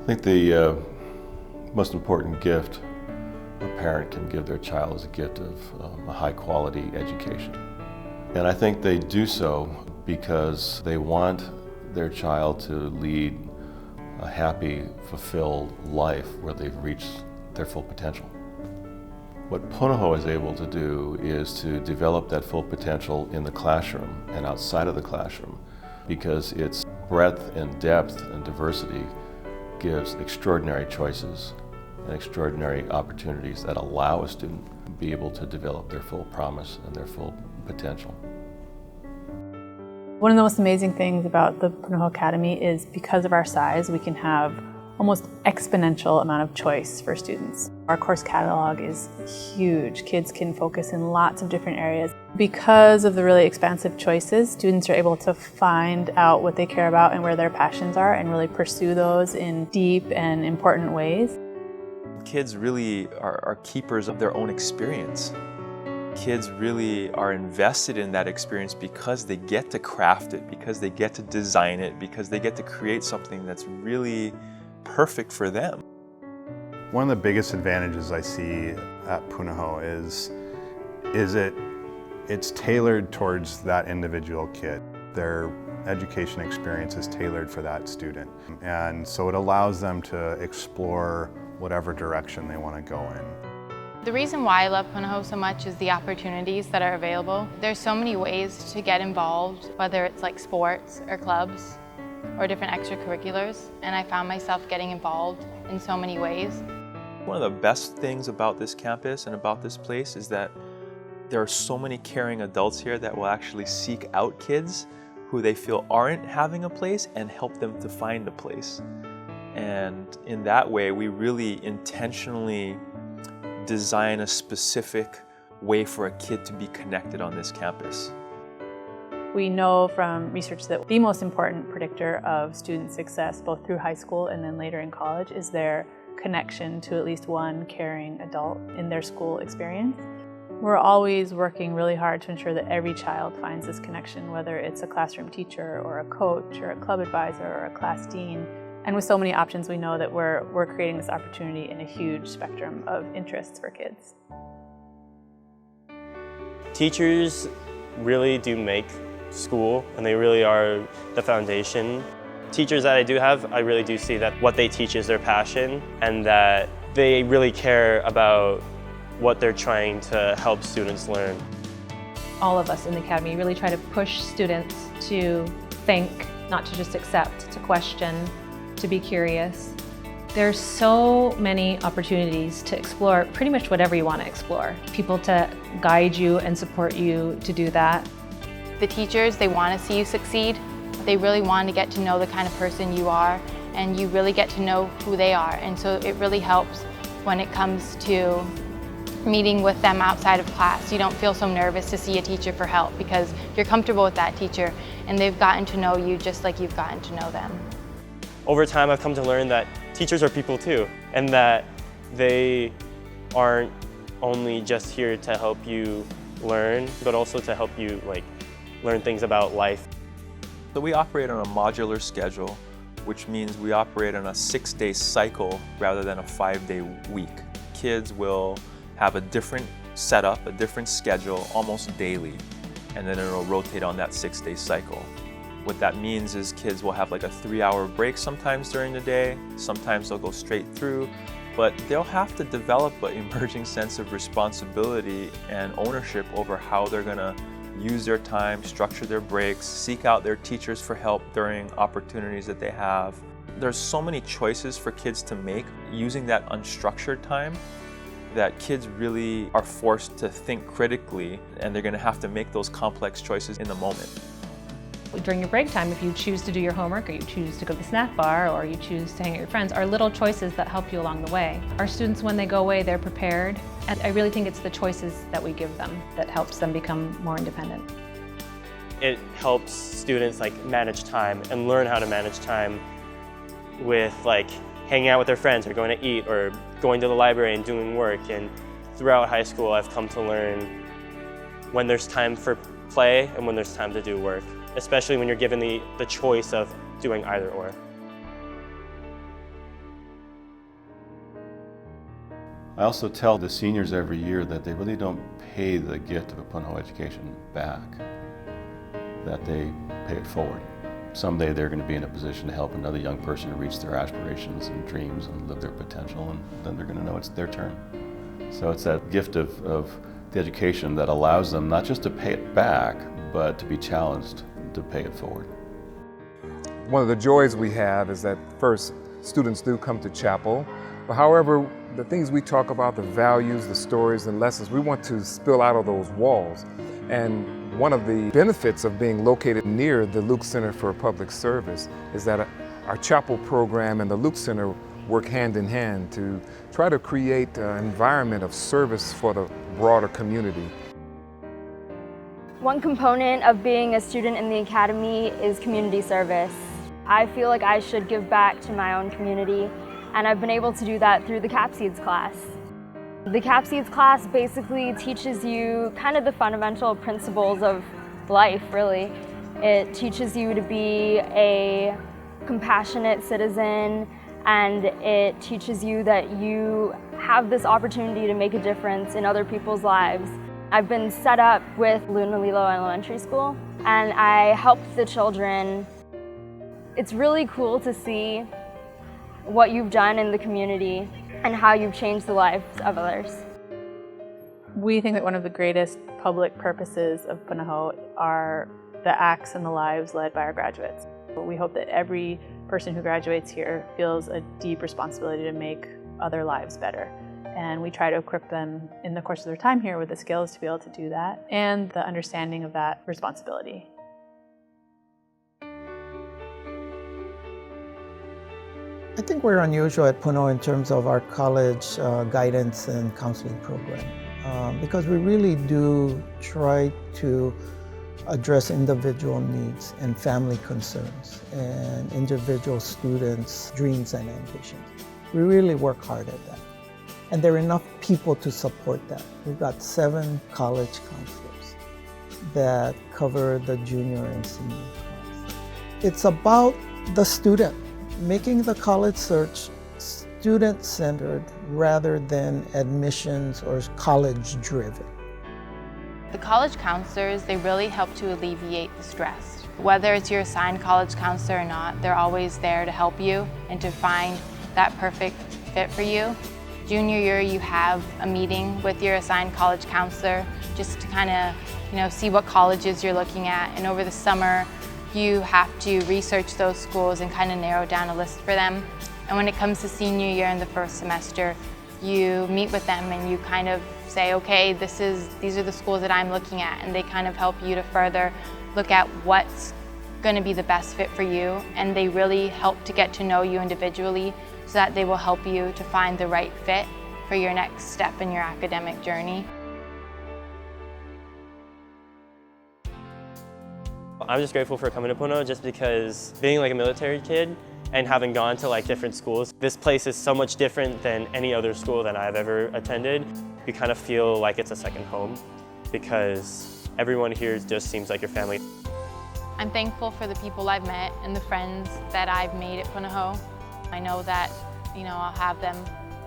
think the most important gift a parent can give their child is a gift of a high-quality education. And I think they do so because they want their child to lead a happy, fulfilled life where they've reached their full potential. What Punahou is able to do is to develop that full potential in the classroom and outside of the classroom, because its breadth and depth and diversity gives extraordinary choices and extraordinary opportunities that allow a student to be able to develop their full promise and their full potential. One of the most amazing things about the Punahou Academy is because of our size, we can have almost exponential amount of choice for students. Our course catalog is huge. Kids can focus in lots of different areas. Because of the really expansive choices, students are able to find out what they care about and where their passions are and really pursue those in deep and important ways. Kids really are keepers of their own experience. Kids really are invested in that experience because they get to craft it, because they get to design it, because they get to create something that's really perfect for them. One of the biggest advantages I see at Punahou is it's tailored towards that individual kid. Their education experience is tailored for that student. And so it allows them to explore whatever direction they want to go in. The reason why I love Punahou so much is the opportunities that are available. There's so many ways to get involved, whether it's like sports or clubs or different extracurriculars, and I found myself getting involved in so many ways. One of the best things about this campus and about this place is that there are so many caring adults here that will actually seek out kids who they feel aren't having a place and help them to find a place. And in that way, we really intentionally design a specific way for a kid to be connected on this campus. We know from research that the most important predictor of student success, both through high school and then later in college, is their connection to at least one caring adult in their school experience. We're always working really hard to ensure that every child finds this connection, whether it's a classroom teacher or a coach or a club advisor or a class dean. And with so many options, we know that we're creating this opportunity in a huge spectrum of interests for kids. Teachers really do make school, and they really are the foundation. Teachers that I do have, I really do see that what they teach is their passion, and that they really care about what they're trying to help students learn. All of us in the Academy really try to push students to think, not to just accept, to question, to be curious. There's so many opportunities to explore pretty much whatever you want to explore. People to guide you and support you to do that. The teachers, they want to see you succeed. They really want to get to know the kind of person you are, and you really get to know who they are. And so it really helps when it comes to meeting with them outside of class. You don't feel so nervous to see a teacher for help because you're comfortable with that teacher and they've gotten to know you just like you've gotten to know them. Over time, I've come to learn that teachers are people too, and that they aren't only just here to help you learn, but also to help you learn things about life. So we operate on a modular schedule, which means we operate on a 6-day cycle rather than a 5-day week. Kids will have a different setup, a different schedule almost daily, and then it'll rotate on that 6-day cycle. What that means is kids will have like a 3-hour break sometimes during the day, sometimes they'll go straight through, but they'll have to develop an emerging sense of responsibility and ownership over how they're gonna use their time, structure their breaks, seek out their teachers for help during opportunities that they have. There's so many choices for kids to make using that unstructured time that kids really are forced to think critically, and they're gonna have to make those complex choices in the moment. During your break time, if you choose to do your homework or you choose to go to the snack bar or you choose to hang out with your friends, are little choices that help you along the way. Our students, when they go away, they're prepared. And I really think it's the choices that we give them that helps them become more independent. It helps students manage time and learn how to manage time with hanging out with their friends or going to eat or going to the library and doing work. And throughout high school, I've come to learn when there's time for play and when there's time to do work, especially when you're given the choice of doing either or. I also tell the seniors every year that they really don't pay the gift of a Punahou education back, that they pay it forward. Someday they're going to be in a position to help another young person reach their aspirations and dreams and live their potential, and then they're going to know it's their turn. So it's that gift of the education that allows them not just to pay it back, but to be challenged to pay it forward. One of the joys we have is that first, students do come to chapel, but however, the things we talk about, the values, the stories, and lessons, we want to spill out of those walls. And one of the benefits of being located near the Luke Center for Public Service is that our chapel program and the Luke Center work hand in hand to try to create an environment of service for the broader community. One component of being a student in the Academy is community service. I feel like I should give back to my own community, and I've been able to do that through the CapSeeds class. The CapSeeds class basically teaches you kind of the fundamental principles of life, really. It teaches you to be a compassionate citizen, and it teaches you that you have this opportunity to make a difference in other people's lives. I've been set up with Lunalilo Elementary School, and I help the children. It's really cool to see what you've done in the community and how you've changed the lives of others. We think that one of the greatest public purposes of Punahou are the acts and the lives led by our graduates. We hope that every person who graduates here feels a deep responsibility to make other lives better. And we try to equip them in the course of their time here with the skills to be able to do that and the understanding of that responsibility. I think we're unusual at Punahou in terms of our college guidance and counseling program because we really do try to address individual needs and family concerns and individual students' dreams and ambitions. We really work hard at that. And there are enough people to support that. We've got 7 college counselors that cover the junior and senior class. It's about the student, making the college search student-centered rather than admissions or college-driven. The college counselors, they really help to alleviate the stress. Whether it's your assigned college counselor or not, they're always there to help you and to find that perfect fit for you. Junior year, you have a meeting with your assigned college counselor just to kind of, see what colleges you're looking at. And over the summer, you have to research those schools and kind of narrow down a list for them. And when it comes to senior year in the first semester, you meet with them and you kind of say, okay, these are the schools that I'm looking at, and they kind of help you to further look at what's going to be the best fit for you, and they really help to get to know you individually so that they will help you to find the right fit for your next step in your academic journey. I'm just grateful for coming to Punahou just because being like a military kid and having gone to like different schools, this place is so much different than any other school that I've ever attended. You kind of feel like it's a second home because everyone here just seems like your family. I'm thankful for the people I've met and the friends that I've made at Punahou. I know that, I'll have them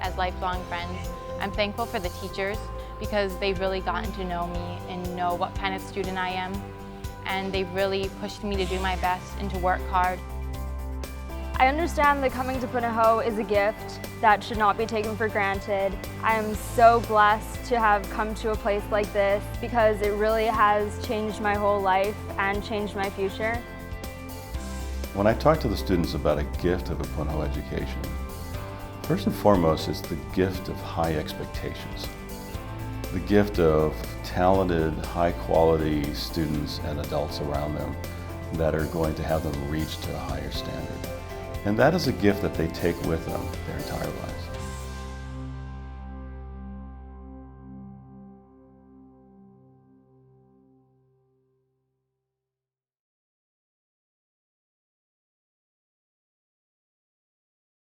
as lifelong friends. I'm thankful for the teachers because they've really gotten to know me and know what kind of student I am. And they've really pushed me to do my best and to work hard. I understand that coming to Punahou is a gift that should not be taken for granted. I am so blessed to have come to a place like this because it really has changed my whole life and changed my future. When I talk to the students about a gift of a Punahou education, first and foremost is the gift of high expectations. The gift of talented, high-quality students and adults around them that are going to have them reach to a higher standard. And that is a gift that they take with them their entire lives.